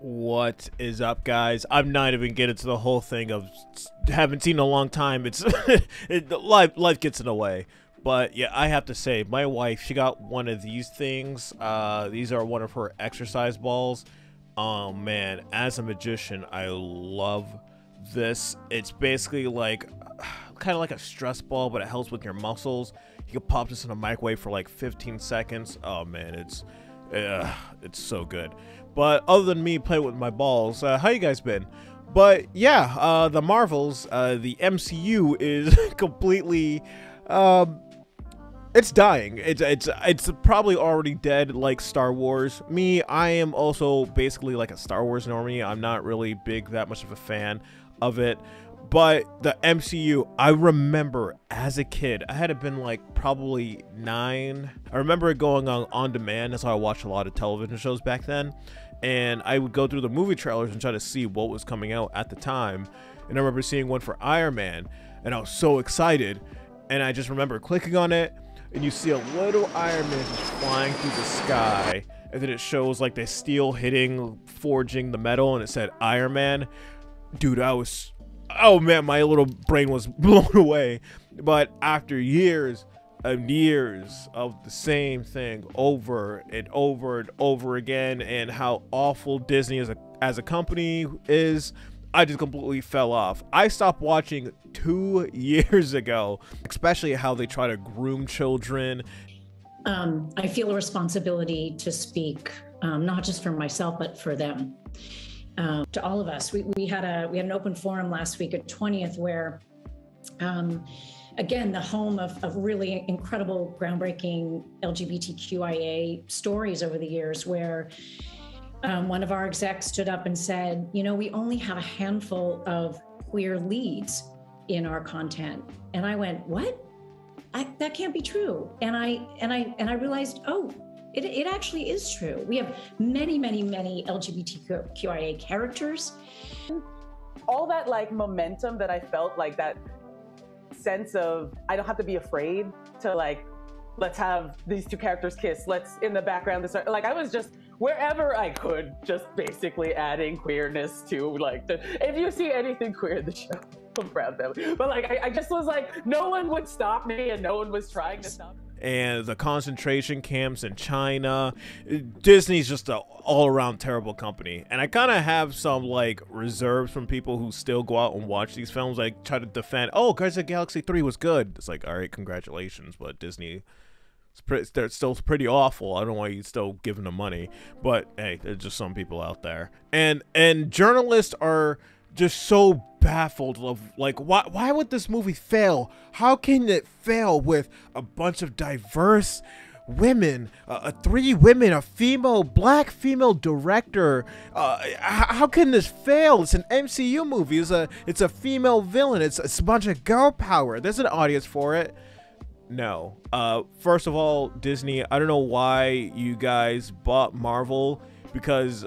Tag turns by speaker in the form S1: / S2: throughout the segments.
S1: What is up, guys? I'm not even getting to the whole thing of haven't seen in a long time. It's life gets in the way. But yeah, I have to say, my wife, she got one of these things. These are one of her exercise balls. Oh man, as a magician, I love this. It's basically like kind of like a stress ball, but it helps with your muscles. You can pop this in a microwave for like 15 seconds. Oh man, it's so good. But other than me playing with my balls, how you guys been? But yeah, the Marvels, the MCU is completely, it's dying. It's probably already dead, like Star Wars. Me, I am also basically like a Star Wars normie. I'm not really that much of a fan of it. But the MCU, I remember as a kid, I had been like probably 9. I remember it going on demand. That's how I watched a lot of television shows back then. And I would go through the movie trailers and try to see what was coming out at the time. And I remember seeing one for Iron Man, and I was so excited. And I just remember clicking on it, and you see a little Iron Man just flying through the sky. And then it shows like the steel forging the metal, and it said Iron Man. Dude, oh man, my little brain was blown away. But after years and years of the same thing over and over and over again, and how awful Disney as a company is, I just completely fell off. I stopped watching 2 years ago, especially how they try to groom children.
S2: I feel a responsibility to speak, not just for myself, but for them. To all of us. We had an open forum last week at 20th where, again, the home of really incredible, groundbreaking LGBTQIA stories over the years, where one of our execs stood up and said, you know, we only have a handful of queer leads in our content. And I went, what? That can't be true. And I realized, oh, it actually is true. We have many LGBTQIA characters.
S3: All that like momentum that I felt, like that sense of, I don't have to be afraid to like, let's have these two characters kiss. Let's in the background, like I was just wherever I could, just basically adding queerness to like if you see anything queer in the show, I'm proud of them. But like, I just was like, no one would stop me and no one was trying to stop me.
S1: And the concentration camps in China. Disney's just an all-around terrible company. And I kind of have some like reserves from people who still go out and watch these films, like try to defend, oh, Guardians of the Galaxy 3 was good. It's like, all right, congratulations, but Disney, they're still pretty awful. I don't know why you still giving them money, but hey, there's just some people out there. And journalists are just so baffled of like, why would this movie fail? How can it fail with a bunch of diverse women, 3 women, a black female director? How can this fail? It's an MCU movie. It's a female villain. It's a bunch of girl power. There's an audience for it. No. First of all, Disney, I don't know why you guys bought Marvel, because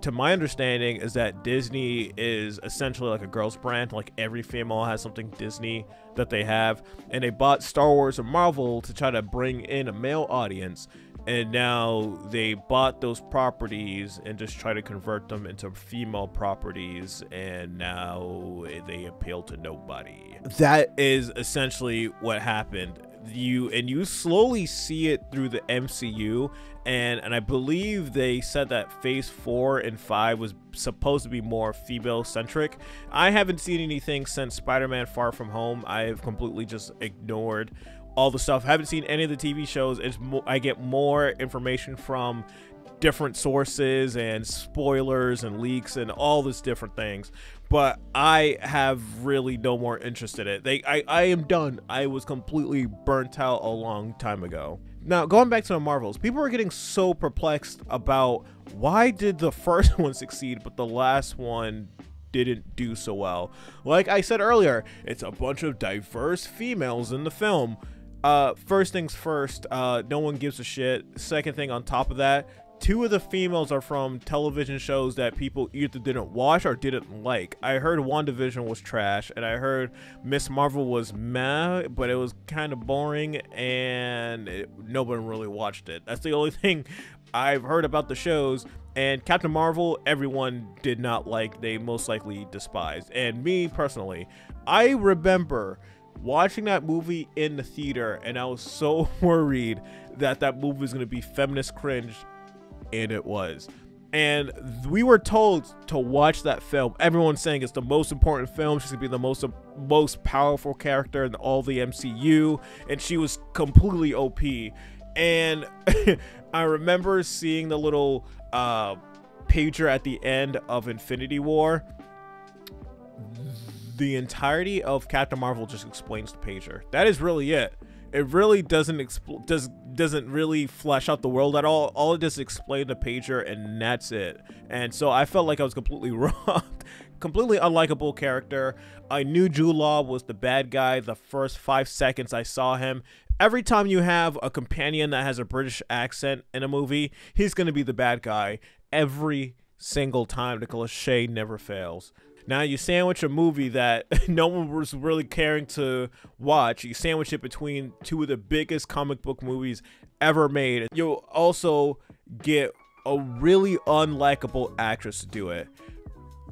S1: to my understanding is that Disney is essentially like a girl's brand. Like every female has something Disney that they have, and they bought Star Wars and Marvel to try to bring in a male audience, and now they bought those properties and just try to convert them into female properties, and now they appeal to nobody. That is essentially what happened. You slowly see it through the MCU, and I believe they said that phase 4 and 5 was supposed to be more female centric. I haven't seen anything since Spider-Man Far From Home. I have completely just ignored all the stuff. I haven't seen any of the TV shows. I get more information from different sources and spoilers and leaks and all these different things, but I have really no more interest in it. I am done. I was completely burnt out a long time ago. Now, going back to the Marvels, people are getting so perplexed about why did the first one succeed but the last one didn't do so well. Like I said earlier, it's a bunch of diverse females in the film. First things first, no one gives a shit. Second thing on top of that, 2 of the females are from television shows that people either didn't watch or didn't like. I heard WandaVision was trash, and I heard Miss Marvel was meh, but it was kind of boring, and no one really watched it. That's the only thing I've heard about the shows, and Captain Marvel, everyone did not like, they most likely despised. And me personally, I remember watching that movie in the theater, and I was so worried that that movie was going to be feminist cringe, and it was. And we were told to watch that film. Everyone's saying it's the most important film. She's gonna be the most powerful character in all the MCU, and she was completely OP. And I remember seeing the little pager at the end of Infinity War. The entirety of Captain Marvel just explains the pager. That is really it. It really doesn't really flesh out the world at all. All it does is explain the pager, and that's it. And so I felt like I was completely wrong. Completely unlikable character. I knew Jude Law was the bad guy the first 5 seconds I saw him. Every time you have a companion that has a British accent in a movie, he's going to be the bad guy. Every single time. The cliche never fails. Now you sandwich a movie that no one was really caring to watch. You sandwich it between two of the biggest comic book movies ever made. You'll also get a really unlikable actress to do it.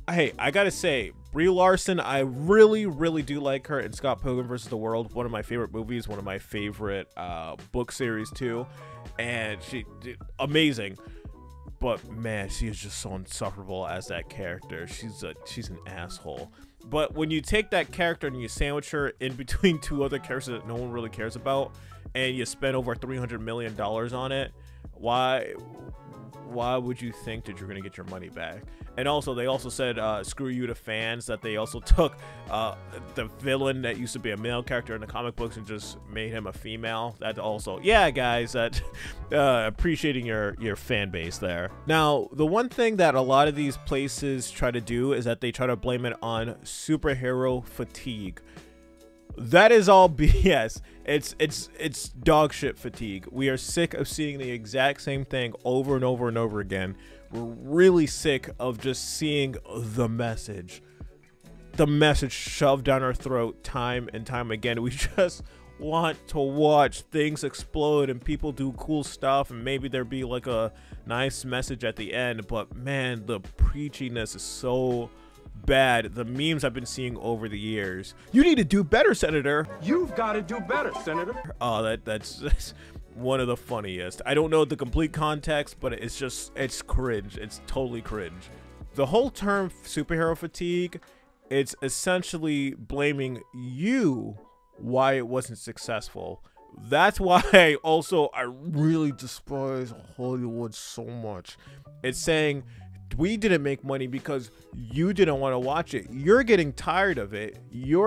S1: Hey, I gotta say, Brie Larson, I really do like her in Scott Pilgrim vs. the World. One of my favorite movies, one of my favorite book series too. And she did amazing. But man, she is just so insufferable as that character. She's an asshole. But when you take that character and you sandwich her in between two other characters that no one really cares about, and you spend over $300 million on it, why would you think that you're gonna get your money back? And also, they also said screw you to fans, that they also took the villain that used to be a male character in the comic books and just made him a female. That also, yeah, guys, that appreciating your fan base there. Now, the one thing that a lot of these places try to do is that they try to blame it on superhero fatigue. That is all BS. It's dog shit fatigue. We are sick of seeing the exact same thing over and over and over again. We're really sick of just seeing the message shoved down our throat time and time again. We just want to watch things explode and people do cool stuff, and maybe there be like a nice message at the end, but man, the preachiness is so bad. The memes I've been seeing over the years. You need to do better, Senator.
S4: You've got to do better, Senator.
S1: Oh, that's one of the funniest. I don't know the complete context, but it's cringe. It's totally cringe. The whole term superhero fatigue, it's essentially blaming you why it wasn't successful. That's why I really despise Hollywood so much. It's saying we didn't make money because you didn't want to watch it. You're getting tired of it. You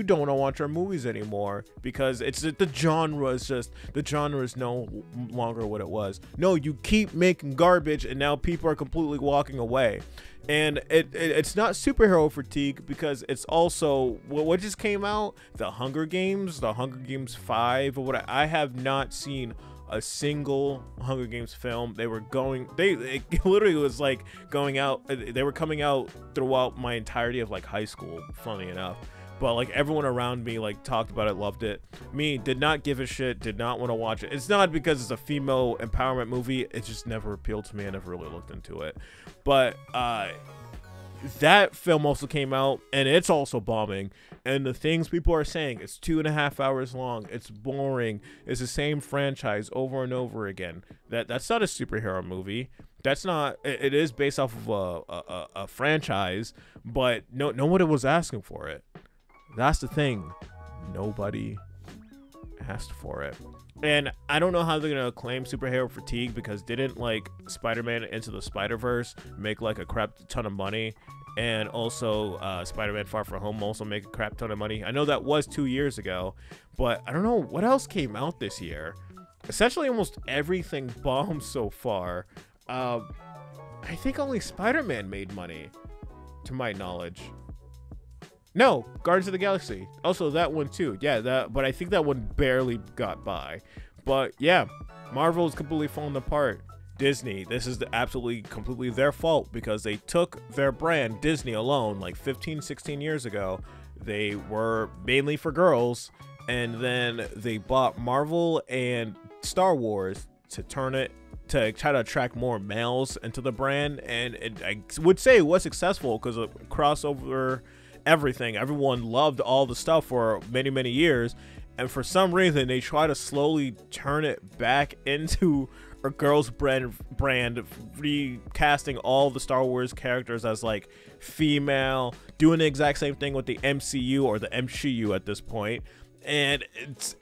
S1: don't want to watch our movies anymore because the genre is no longer what it was. No, you keep making garbage, and now people are completely walking away. And it's not superhero fatigue because it's also what just came out, the Hunger Games 5 or what. I have not seen a single Hunger Games film. It literally was like going out. They were coming out throughout my entirety of like high school, funny enough. But like everyone around me like talked about it, loved it. Me, did not give a shit, did not want to watch it. It's not because it's a female empowerment movie. It just never appealed to me. I never really looked into it. But that film also came out, and it's also bombing. And the things people are saying, it's 2.5 hours long, it's boring, it's the same franchise over and over again. That's not a superhero movie. That's not. It is based off of a franchise, but nobody was asking for it. That's the thing. Nobody asked for it. And I don't know how they're gonna claim superhero fatigue, because didn't like Spider-Man Into the Spider-Verse make like a crap ton of money, and also Spider-Man Far From Home also make a crap ton of money? I know that was 2 years ago, but I don't know what else came out this year. Essentially almost everything bombed so far. I think only Spider-Man made money, to my knowledge. No, Guardians of the Galaxy. Also, that one too. Yeah, but I think that one barely got by. But yeah, Marvel's completely fallen apart. Disney, this is completely their fault, because they took their brand, Disney alone, like 15, 16 years ago. They were mainly for girls, and then they bought Marvel and Star Wars to turn it to try to attract more males into the brand, and I would say it was successful because of crossover everything. Everyone loved all the stuff for many years, and for some reason they try to slowly turn it back into a girls brand, recasting all the Star Wars characters as like female, doing the exact same thing with the MCU or the MCU at this point, and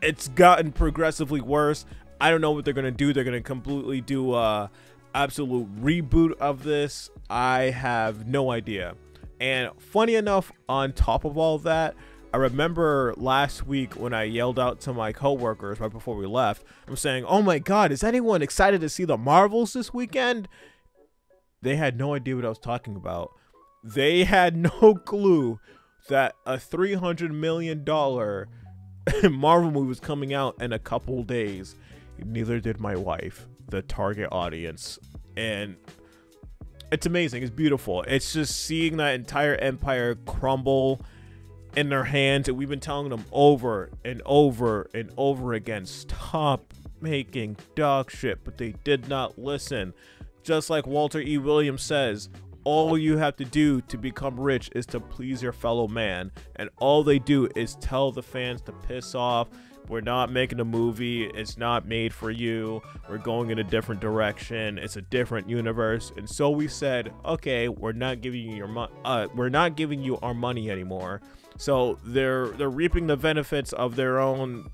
S1: it's gotten progressively worse. I don't know what they're gonna do. They're gonna completely do a absolute reboot of this. I have no idea. And funny enough, on top of all that, I remember last week when I yelled out to my coworkers right before we left, I'm saying, oh my god, is anyone excited to see the Marvels this weekend? They had no idea what I was talking about. They had no clue that a $300 million Marvel movie was coming out in a couple days. Neither did my wife, the target audience. And it's amazing. It's beautiful. It's just seeing that entire empire crumble in their hands, and we've been telling them over and over and over again, stop making dog shit, but they did not listen. Just like Walter E. Williams says, all you have to do to become rich is to please your fellow man, and all they do is tell the fans to piss off. We're not making a movie. It's not made for you. We're going in a different direction. It's a different universe. And so we said, okay, we're not giving you our money anymore. So they're reaping the benefits of their own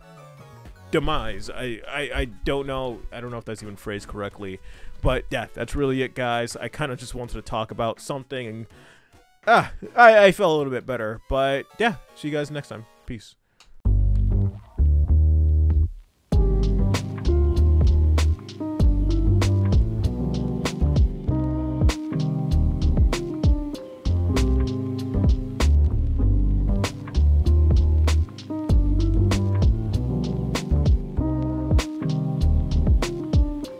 S1: demise. I don't know. I don't know if that's even phrased correctly. But yeah, that's really it, guys. I kind of just wanted to talk about something, and I felt a little bit better. But yeah, see you guys next time. Peace.